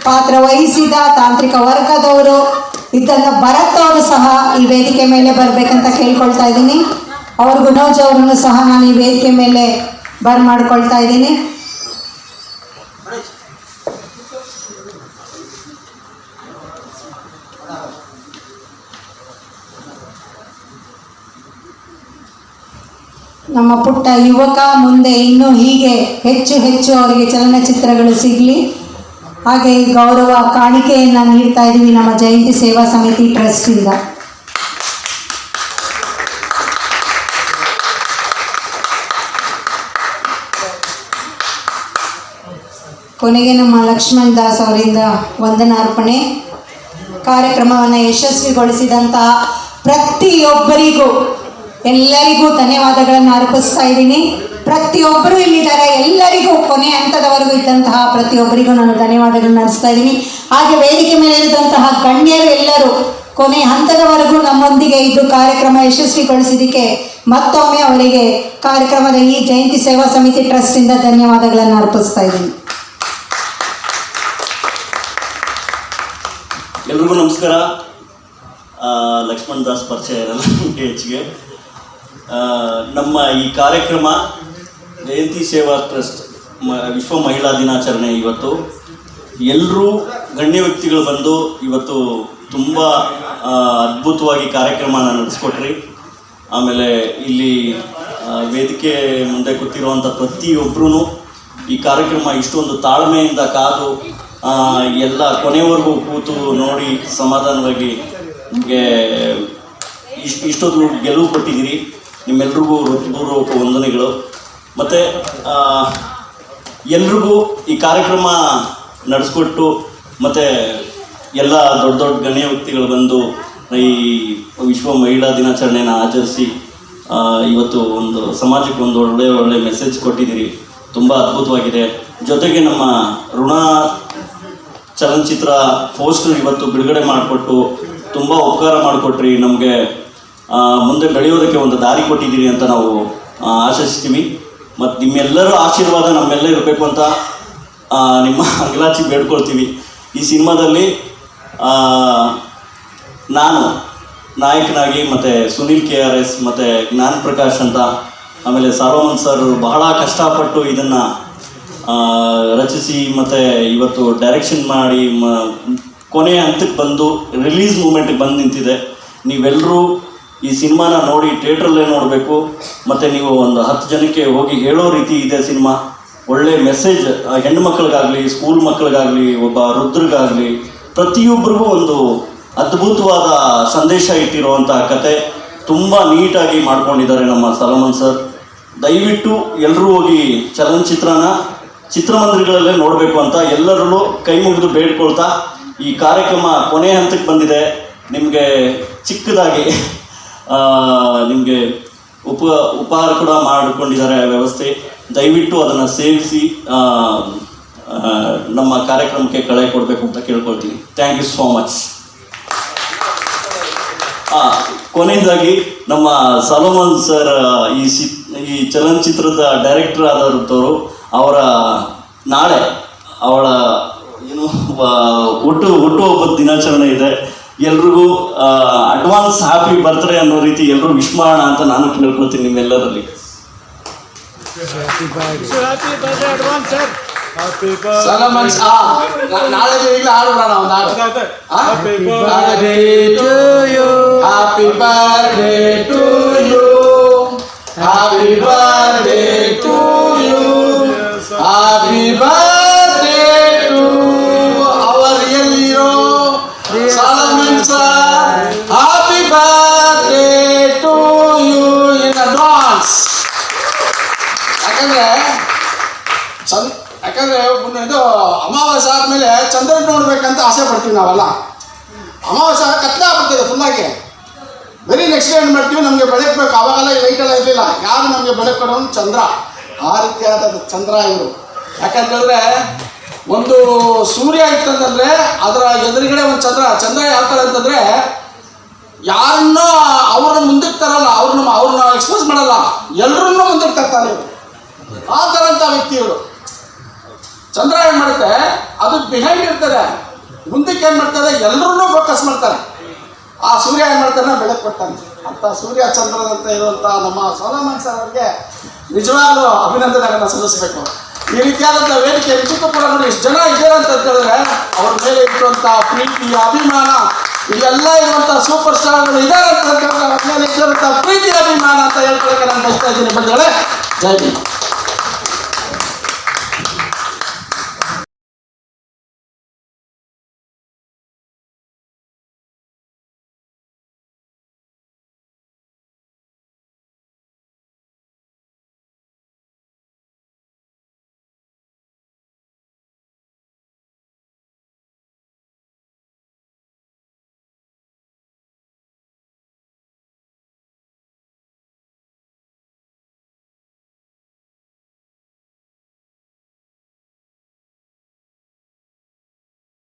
ಪಾತ್ರ ವಹಿಸಿದ ತಾಂತ್ರಿಕ ವರ್ಗದವರು ಇದ್ದಂಥ ಭರತ್ ಅವರು ಸಹ ಈ ವೇದಿಕೆ ಮೇಲೆ ಬರಬೇಕಂತ ಕೇಳ್ಕೊಳ್ತಾ ಇದ್ದೀನಿ. ಅವ್ರಿಗೂ ಗುಣೋಜ್ ಅವರನ್ನು ಸಹ ನಾನು ಈ ವೇದಿಕೆ ಮೇಲೆ ಮಾಡ್ಕೊಳ್ತಾ ಇದ್ದೀನಿ. ನಮ್ಮ ಪುಟ್ಟ ಯುವಕ ಮುಂದೆ ಇನ್ನೂ ಹೀಗೆ ಹೆಚ್ಚು ಹೆಚ್ಚು ಅವರಿಗೆ ಚಲನಚಿತ್ರಗಳು ಸಿಗಲಿ. ಹಾಗೆ ಗೌರವ ಕಾಣಿಕೆಯನ್ನು ನೀಡ್ತಾ ಇದ್ದೀವಿ ನಮ್ಮ ಜಯಂತಿ ಸೇವಾ ಸಮಿತಿ ಟ್ರಸ್ಟಿಂದ. ಕೊನೆಗೆ ನಮ್ಮ ಲಕ್ಷ್ಮಣ್ ದಾಸ್ ಅವರಿಂದ ವಂದನಾರ್ಪಣೆ. ಕಾರ್ಯಕ್ರಮವನ್ನು ಯಶಸ್ವಿಗೊಳಿಸಿದಂತಹ ಪ್ರತಿಯೊಬ್ಬರಿಗೂ ಎಲ್ಲರಿಗೂ ಧನ್ಯವಾದಗಳನ್ನು ಅರ್ಪಿಸ್ತಾ ಇದ್ದೀನಿ. ಪ್ರತಿಯೊಬ್ಬರು ಇಲ್ಲಿದ್ದಾರೆ, ಎಲ್ಲರಿಗೂ ಕೊನೆ ಹಂತದವರೆಗೂ ಇದ್ದಂತಹ ಪ್ರತಿಯೊಬ್ಬರಿಗೂ ನಾನು ಧನ್ಯವಾದಗಳನ್ನು ಅರ್ಪಿಸ್ತಾ ಇದ್ದೀನಿ. ಹಾಗೆ ವೇದಿಕೆ ಮೇಲೆ ಇದ್ದಂತಹ ಗಣ್ಯರು ಎಲ್ಲರೂ ಕೊನೆ ಹಂತದವರೆಗೂ ನಮ್ಮೊಂದಿಗೆ ಇದ್ದು ಕಾರ್ಯಕ್ರಮ ಯಶಸ್ವಿಗೊಳಿಸಿದ್ದಕ್ಕೆ ಮತ್ತೊಮ್ಮೆ ಅವರಿಗೆ ಕಾರ್ಯಕ್ರಮದ ಈ ಜಯಂತಿ ಸೇವಾ ಸಮಿತಿ ಟ್ರಸ್ಟಿಂದ ಧನ್ಯವಾದಗಳನ್ನು ಅರ್ಪಿಸ್ತಾ ಇದ್ದೀನಿ. ಎಲ್ರಿಗೂ ನಮಸ್ಕಾರ. ಲಕ್ಷ್ಮಣ್ ದಾಸ್ ಪರಿಚಯ ಇರಲ್ಲ ಹೆಚ್ಚಿಗೆ. ನಮ್ಮ ಈ ಕಾರ್ಯಕ್ರಮ ಜಯಂತಿ ಸೇವಾ ಟ್ರಸ್ಟ್ ವಿಶ್ವ ಮಹಿಳಾ ದಿನಾಚರಣೆ ಇವತ್ತು. ಎಲ್ಲರೂ ಗಣ್ಯ ವ್ಯಕ್ತಿಗಳು ಬಂದು ಇವತ್ತು ತುಂಬ ಅದ್ಭುತವಾಗಿ ಕಾರ್ಯಕ್ರಮನ ನಡೆಸ್ಕೊಟ್ರಿ. ಆಮೇಲೆ ಇಲ್ಲಿ ವೇದಿಕೆ ಮುಂದೆ ಕೂತಿರುವಂಥ ಪ್ರತಿಯೊಬ್ಬರೂ ಈ ಕಾರ್ಯಕ್ರಮ ಇಷ್ಟೊಂದು ತಾಳ್ಮೆಯಿಂದ ಕಾದು ಎಲ್ಲ ಕೊನೆವರೆಗೂ ಕೂತು ನೋಡಿ ಸಮಾಧಾನವಾಗಿ ನಿಮಗೆ ಇಷ್ಟೊಂದು ಗೆಲುವು ಕೊಟ್ಟಿದ್ದೀರಿ. ನಿಮ್ಮೆಲ್ರಿಗೂ ಹೃತ್ಪೂರ್ವಕ ವಂದನೆಗಳು. ಮತ್ತು ಎಲ್ರಿಗೂ ಈ ಕಾರ್ಯಕ್ರಮ ನಡೆಸ್ಕೊಟ್ಟು ಮತ್ತು ಎಲ್ಲ ದೊಡ್ಡ ದೊಡ್ಡ ಗಣ್ಯ ವ್ಯಕ್ತಿಗಳು ಬಂದು ಈ ವಿಶ್ವ ಮಹಿಳಾ ದಿನಾಚರಣೆಯನ್ನು ಆಚರಿಸಿ ಇವತ್ತು ಒಂದು ಸಮಾಜಕ್ಕೆ ಒಂದು ಒಳ್ಳೆ ಮೆಸೇಜ್ ಕೊಟ್ಟಿದ್ದೀರಿ. ತುಂಬ ಅದ್ಭುತವಾಗಿದೆ. ಜೊತೆಗೆ ನಮ್ಮ ಋಣ ಚಲನಚಿತ್ರ ಪೋಸ್ಟರ್ ಇವತ್ತು ಬಿಡುಗಡೆ ಮಾಡಿಕೊಟ್ಟು ತುಂಬ ಉಪಕಾರ ಮಾಡಿಕೊಟ್ರಿ. ನಮಗೆ ಮುಂದೆ ಬೆಳೆಯೋದಕ್ಕೆ ಒಂದು ದಾರಿ ಕೊಟ್ಟಿದ್ದೀರಿ ಅಂತ ನಾವು ಆಶಿಸ್ತೀವಿ. ಮತ್ತು ನಿಮ್ಮೆಲ್ಲರ ಆಶೀರ್ವಾದ ನಮ್ಮೆಲ್ಲ ಇರಬೇಕು ಅಂತ ನಿಮ್ಮ ಅಂಗಲಾಚಿ ಬೇಡ್ಕೊಳ್ತೀವಿ. ಈ ಸಿನಿಮಾದಲ್ಲಿ ನಾನು ನಾಯಕನಾಗಿ ಮತ್ತು ಸುನೀಲ್ KRS ಮತ್ತು ಜ್ಞಾನ್ ಪ್ರಕಾಶ್ ಅಂತ, ಆಮೇಲೆ ಸಾರ್ವಮನ್ ಸರ್ ಬಹಳ ಕಷ್ಟಪಟ್ಟು ಇದನ್ನು ರಚಿಸಿ ಮತ್ತು ಇವತ್ತು ಡೈರೆಕ್ಷನ್ ಮಾಡಿ ಕೊನೆಯ ಹಂತಕ್ಕೆ ಬಂದು ರಿಲೀಸ್ ಮೂಮೆಂಟ್ಗೆ ಬಂದು ನಿಂತಿದೆ. ನೀವೆಲ್ಲರೂ ಈ ಸಿನಿಮಾನ ನೋಡಿ ಥಿಯೇಟ್ರಲ್ಲೇ ನೋಡಬೇಕು. ಮತ್ತು ನೀವು ಒಂದು 10 ಜನಕ್ಕೆ ಹೋಗಿ ಹೇಳೋ ರೀತಿ ಇದೆ ಸಿನಿಮಾ. ಒಳ್ಳೆ ಮೆಸೇಜ್ ಹೆಣ್ಣು ಮಕ್ಕಳಿಗಾಗಲಿ, ಸ್ಕೂಲ್ ಮಕ್ಕಳಿಗಾಗಲಿ, ಒಬ್ಬ ವೃದ್ಧರಿಗಾಗಲಿ ಪ್ರತಿಯೊಬ್ಬರಿಗೂ ಒಂದು ಅದ್ಭುತವಾದ ಸಂದೇಶ ಇಟ್ಟಿರುವಂಥ ಕತೆ ತುಂಬ ನೀಟಾಗಿ ಮಾಡ್ಕೊಂಡಿದ್ದಾರೆ ನಮ್ಮ ಸಲಮನ್ ಸರ್. ದಯವಿಟ್ಟು ಎಲ್ಲರೂ ಹೋಗಿ ಚಲನಚಿತ್ರನ ಚಿತ್ರಮಂದಿರಗಳಲ್ಲೇ ನೋಡಬೇಕು ಅಂತ ಎಲ್ಲರಲ್ಲೂ ಕೈ ಮುಗಿದು ಬೇಡ್ಕೊಳ್ತಾ, ಈ ಕಾರ್ಯಕ್ರಮ ಕೊನೆ ಹಂತಕ್ಕೆ ಬಂದಿದೆ. ನಿಮಗೆ ಚಿಕ್ಕದಾಗಿ ನಿಮಗೆ ಉಪಹಾರ ಕೂಡ ಮಾಡಿಕೊಂಡಿದ್ದಾರೆ ವ್ಯವಸ್ಥೆ. ದಯವಿಟ್ಟು ಅದನ್ನು ಸೇವಿಸಿ ನಮ್ಮ ಕಾರ್ಯಕ್ರಮಕ್ಕೆ ಕಳೆ ಕೊಡಬೇಕು ಅಂತ ಕೇಳ್ಕೊಳ್ತೀನಿ. Thank you so much. ಕೊನೆಯದಾಗಿ ನಮ್ಮ ಸಲಮನ್ ಸರ್ ಈ ಚಲನಚಿತ್ರದ ಡೈರೆಕ್ಟರ್ ಆದವರು, ಅವರ ನಾಳೆ ಅವಳ ಹುಟ್ಟುಹಬ್ಬದ ದಿನಾಚರಣೆ ಇದೆ. ಎಲ್ರಿಗೂ ಅಡ್ವಾನ್ಸ್ ಹ್ಯಾಪಿ ಬರ್ತ್ಡೇ ಅನ್ನೋ ರೀತಿ ಎಲ್ಲರೂ ವಿಶ್ ಮಾಡೋಣ ಅಂತ ನಾನು ಕೇಳ್ಕೊಳ್ತೀನಿ ನಿಮ್ಮೆಲ್ಲರಲ್ಲಿ. ಯಾಕಂದ್ರೆ ಇದು ಅಮಾವಾಸ್ಯೆ ಆದ್ಮೇಲೆ ಚಂದ್ರನ ನೋಡ್ಬೇಕಂತ ಆಸೆ ಪಡ್ತೀವಿ ನಾವೆಲ್ಲ. ಅಮಾವಾಸ್ಯೆ ಕತ್ಲೆ ಆಗ್ಬಿಡ್ತಿದೆ ಫುಲ್ಲಾಗಿ. ವೆರಿ ನೆಕ್ಸ್ಟ್ ಏನು ಮಾಡ್ತೀವಿ, ನಮಗೆ ಬೆಳಕಬೇಕು. ಅವಾಗೆಲ್ಲ ಲೈಟೆಲ್ಲ ಇರಲಿಲ್ಲ. ಯಾರು ನಮಗೆ ಬೆಳಕು ಕೊಡೋನು ಚಂದ್ರ. ಆ ರೀತಿಯಾದ ಚಂದ್ರ ಇವರು. ಯಾಕಂತಂದರೆ ಒಂದು ಸೂರ್ಯ ಇತ್ತಂತಂದರೆ ಅದರ ಎದುರುಗಡೆ ಒಂದು ಚಂದ್ರ ಯಾವ ಥರ ಅಂತಂದರೆ ಯಾರನ್ನೂ ಅವ್ರನ್ನ ಮುಂದಕ್ಕೆ ತರಲ್ಲ, ಅವ್ರನ್ನ ಎಕ್ಸ್ಪೋಸ್ ಮಾಡಲ್ಲ, ಎಲ್ಲರನ್ನೂ ಮುಂದಕ್ಕೆ ತರ್ತಾರೆ ಇವರು. ಆ ಥರಂಥ ವ್ಯಕ್ತಿ ಇವರು. ಚಂದ್ರ ಏನು ಮಾಡುತ್ತೆ, ಅದು ಬಿಹೈಂಡ್ ಇರ್ತದೆ, ಮುಂದಕ್ಕೆ ಏನು ಮಾಡ್ತಾರೆ, ಎಲ್ಲರನ್ನೂ ಫೋಕಸ್ ಮಾಡ್ತಾರೆ. ಆ ಸೂರ್ಯ ಏನು ಮಾಡ್ತಾನೆ, ಬೆಳಕು ಕೊಡ್ತಾನೆ. ಅಂತ ಸೂರ್ಯ ಚಂದ್ರದಂತ ಇರುವಂಥ ನಮ್ಮ ಸೋಲಮನ್ ಸರ್ ಅವರಿಗೆ ನಿಜವಾಗ್ಲೂ ಅಭಿನಂದನೆಗಳನ್ನು ಸಲ್ಲಿಸಬೇಕು. ಈ ರೀತಿಯಾದಂಥ ವೇದಿಕೆ ನಿಜಕ್ಕೂ ಕೂಡ ನೋಡಿ ಎಷ್ಟು ಜನ ಇದ್ದಾರೆ ಅಂತ ಹೇಳಿದ್ರೆ ಅವ್ರ ಮೇಲೆ ಇರುವಂಥ ಪ್ರೀತಿ, ಅಭಿಮಾನ, ಇಲ್ಲೆಲ್ಲ ಇರುವಂಥ ಸೂಪರ್ ಸ್ಟಾರ್ಗಳು ಇದ್ದಾರೆ ಅಂತ ಹೇಳಿದ್ರೆ ಅವ್ರ ಮೇಲೆ ಇರುವಂಥ ಪ್ರೀತಿ, ಅಭಿಮಾನ ಅಂತ ಹೇಳ್ಕೊಳ್ಳೋಕೆ ನಾನು ಬಯಸ್ತಾ ಇದ್ದೀನಿ ಬಂಧುಗಳೇ. ಜೈ ಹಿಂದ್.